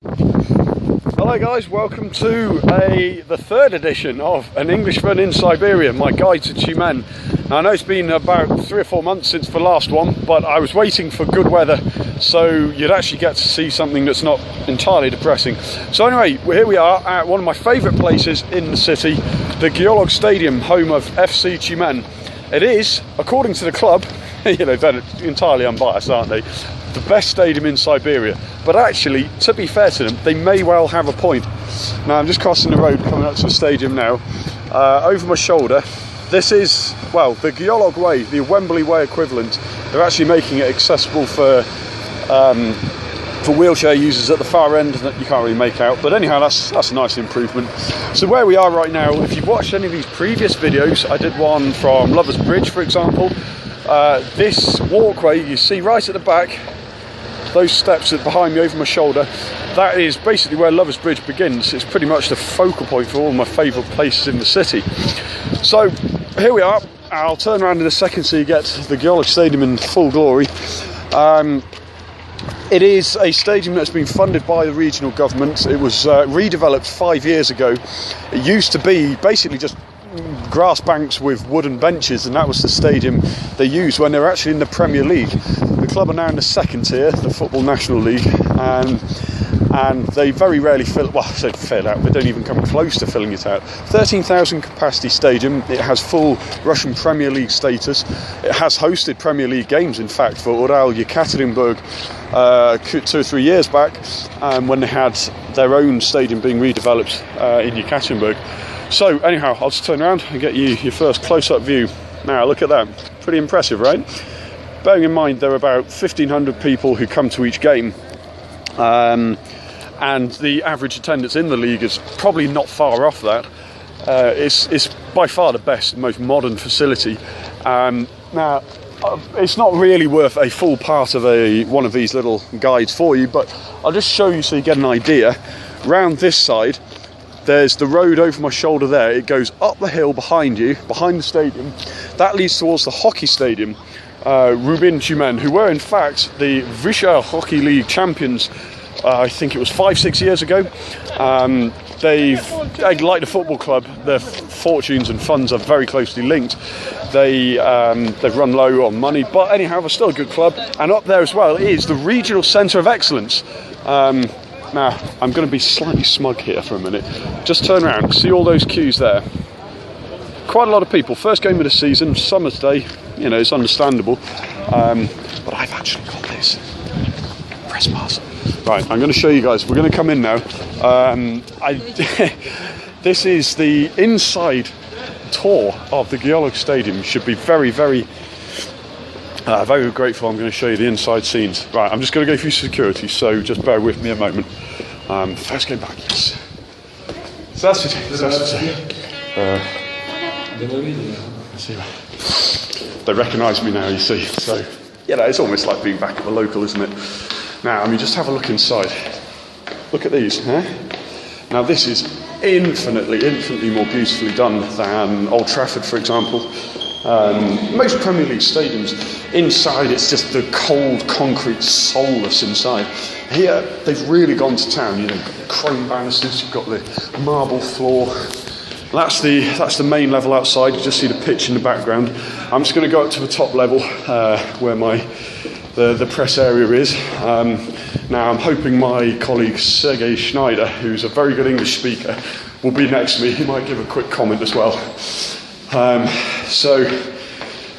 Hello guys, welcome to the third edition of An Englishman in Siberia, my guide to Tyumen. Now I know it's been about 3 or 4 months since the last one, but I was waiting for good weather so you'd actually get to see something that's not entirely depressing. So anyway, here we are at one of my favourite places in the city, the Geolog Stadium, home of FC Tyumen. It is, according to the club, you know, they're entirely unbiased, aren't they, the best stadium in Siberia. But actually, to be fair to them, they may well have a point. Now I'm just crossing the road coming up to the stadium now. Over my shoulder, this is, well, the Geolog way, the Wembley way equivalent. They're actually making it accessible for wheelchair users at the far end that you can't really make out. But anyhow, that's a nice improvement. So where we are right now, if you've watched any of these previous videos, I did one from Lovers Bridge, for example. This walkway you see right at the back, those steps that behind me over my shoulder, that is basically where Lovers Bridge begins. It's pretty much the focal point for all my favourite places in the city. So here we are. I'll turn around in a second so you get the Geolog Stadium in full glory. It is a stadium that's been funded by the regional government. It was redeveloped 5 years ago. It used to be basically just grass banks with wooden benches, and that was the stadium they used when they were actually in the Premier League. The club are now in the second tier, the Football National League, and they very rarely fill out. They don't even come close to filling it out. 13,000 capacity stadium. It has full Russian Premier League status. It has hosted Premier League games, in fact, for Ural Yekaterinburg 2 or 3 years back, when they had their own stadium being redeveloped in Yekaterinburg. So anyhow, I'll just turn around and get you your first close-up view. Now look at that, pretty impressive, right? Bearing in mind there are about 1,500 people who come to each game, and the average attendance in the league is probably not far off that. It's by far the best, most modern facility. Now, it's not really worth a full part of one of these little guides for you, but I'll just show you so you get an idea. Round this side, there's the road over my shoulder there. It goes up the hill behind you, behind the stadium. That leads towards the hockey stadium, Rubin Tyumen, who were in fact the Vyššá Hockey League champions, I think it was 5-6 years ago. Like the football club, their fortunes and funds are very closely linked. They've run low on money, but anyhow, they're still a good club. And up there as well is the regional centre of excellence. Now, I'm going to be slightly smug here for a minute. Just turn around, see all those queues there. Quite a lot of people. First game of the season, summer's day, you know, it's understandable. But I've actually got this. Press pass. Right, I'm going to show you guys. We're going to come in now. This is the inside tour of the Geolog Stadium. You should be very, very grateful. I'm going to show you the inside scenes. Right, I'm just going to go through security, so just bear with me a moment. First game back, yes. They recognise me now, you see. So, you know, it's almost like being back at the local, isn't it? Now, I mean, just have a look inside. Look at these, huh? Now, this is infinitely more beautifully done than Old Trafford, for example. Most Premier League stadiums, inside it's just the cold concrete, soulless inside. Here they've really gone to town. You know, you've got the chrome banisters, you've got the marble floor. That's the main level outside. You just see the pitch in the background. I'm just going to go up to the top level where the press area is. Now I'm hoping my colleague Sergei Schneider, who's a very good English speaker, will be next to me. He might give a quick comment as well. So,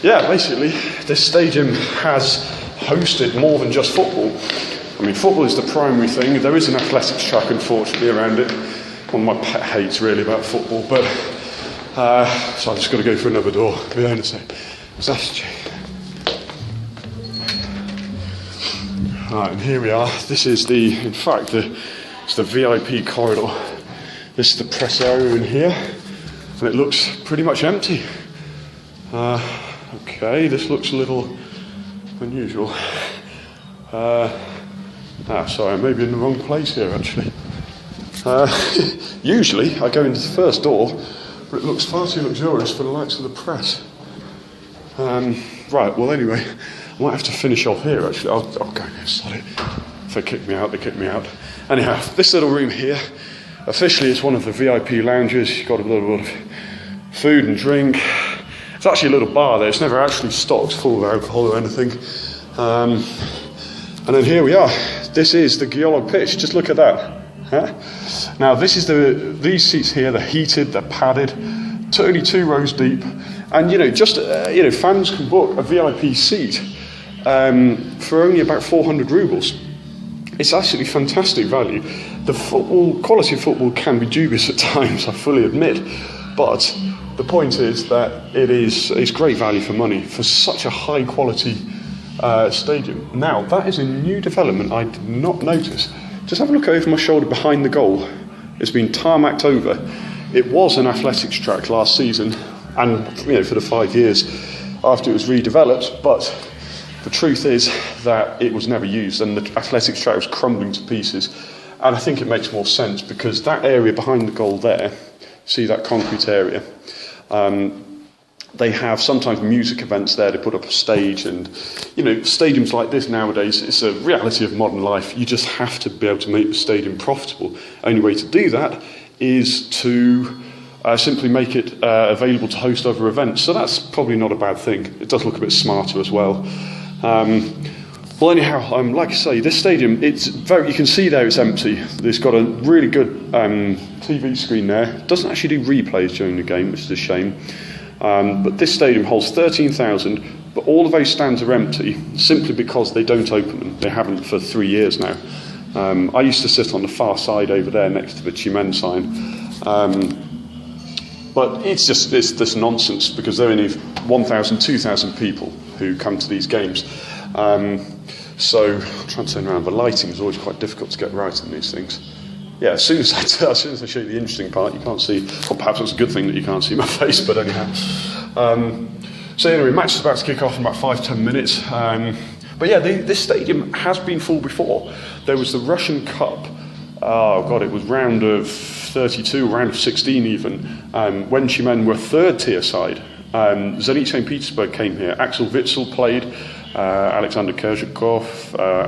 yeah, basically, this stadium has hosted more than just football. I mean, football is the primary thing. There is an athletics track, unfortunately, around it. One of my pet hates, really, about football. But, so I've just got to go through another door. Behind the same. Right, and here we are. This is in fact, it's the VIP corridor. This is the press area in here. And it looks pretty much empty. Okay, this looks a little unusual. Sorry, I may be in the wrong place here actually. Usually I go into the first door, but it looks far too luxurious for the likes of the press. Right, well anyway, I might have to finish off here actually. I'll go now, sod it. If they kick me out, they kick me out. Anyhow, this little room here, officially it's one of the VIP lounges. You've got a little bit of food and drink. It's actually a little bar there. It's never actually stocked full of alcohol or anything. And then here we are. This is the Geolog pitch. Just look at that. Huh? Now this is these seats here. They're heated. They're padded. Only 2 rows deep. And fans can book a VIP seat for only about 400 rubles. It's actually fantastic value. The quality of football can be dubious at times, I fully admit, but the point is that it's great value for money for such a high quality stadium. Now, that is a new development I did not notice. Just have a look over my shoulder behind the goal. It's been tarmacked over. It was an athletics track last season, and for the 5 years after it was redeveloped, but the truth is that it was never used, and the athletics track was crumbling to pieces. And I think it makes more sense because that area behind the goal there, see that concrete area, they have sometimes music events there. They put up a stage, and stadiums like this nowadays, it's a reality of modern life. You just have to be able to make the stadium profitable. Only way to do that is to simply make it available to host other events. So that's probably not a bad thing. It does look a bit smarter as well. Well, anyhow, like I say, this stadium, you can see there it's empty. It's got a really good TV screen there. It doesn't actually do replays during the game, which is a shame. But this stadium holds 13,000, but all of those stands are empty simply because they don't open them. They haven't for 3 years now. I used to sit on the far side over there next to the Chimen sign. But it's this nonsense because there are only 1,000, 2,000 people who come to these games. So I'm trying to turn around. The lighting is always quite difficult to get right in these things. Yeah, as soon as I show you the interesting part, you can't see. Or perhaps it's a good thing that you can't see my face. But anyhow, so anyway, match is about to kick off in about 5-10 minutes. But yeah, this stadium has been full before. There was the Russian Cup. Oh God, it was round of 32, round of 16 even. When Chimen were third tier side. Zenit St. Petersburg came here. Axel Witsel played, Alexander Kerzhakov,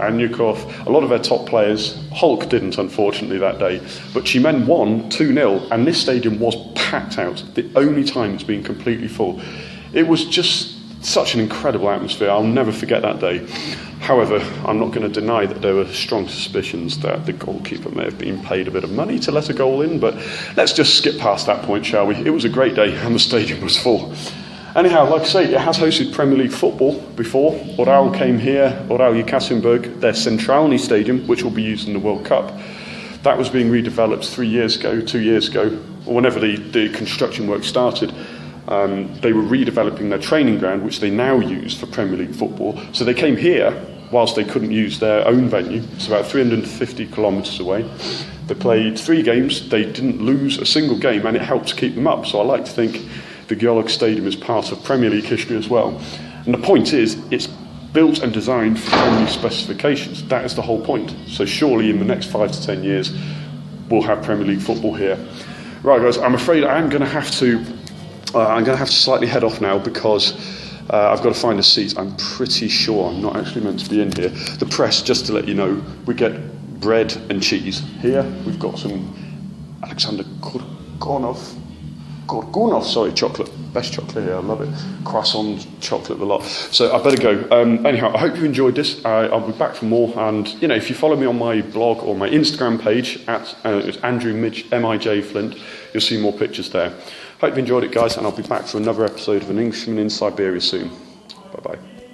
Anyukov, a lot of their top players. Hulk didn't, unfortunately, that day. But Chimen won 2-0, and this stadium was packed out. The only time it's been completely full. It was just such an incredible atmosphere. I'll never forget that day. However, I'm not going to deny that there were strong suspicions that the goalkeeper may have been paid a bit of money to let a goal in, but let's just skip past that point, shall we? It was a great day and the stadium was full. Anyhow, like I say, it has hosted Premier League football before. Oral came here, Oral Yekaterinburg, their Centralny Stadium, which will be used in the World Cup. That was being redeveloped 2 years ago, or whenever the construction work started. They were redeveloping their training ground, which they now use for Premier League football. So they came here whilst they couldn't use their own venue. It's about 350 kilometres away. They played 3 games. They didn't lose a single game, and it helped to keep them up. So I like to think the Geolog Stadium is part of Premier League history as well. And the point is, it's built and designed for Premier League specifications. That is the whole point. So surely in the next 5 to 10 years, we'll have Premier League football here. Right, guys, I'm afraid I'm going to have to slightly head off now because I've got to find a seat. I'm pretty sure I'm not actually meant to be in here. The press, just to let you know, we get bread and cheese. Here we've got some Alexander Gorgonov chocolate. Best chocolate here, I love it. Croissant chocolate, a lot. So I better go. Anyhow, I hope you enjoyed this. I'll be back for more. And, if you follow me on my blog or my Instagram page, it's Andrew MIJ Flint, you'll see more pictures there. Hope you enjoyed it, guys, and I'll be back for another episode of An Englishman in Siberia soon. Bye-bye.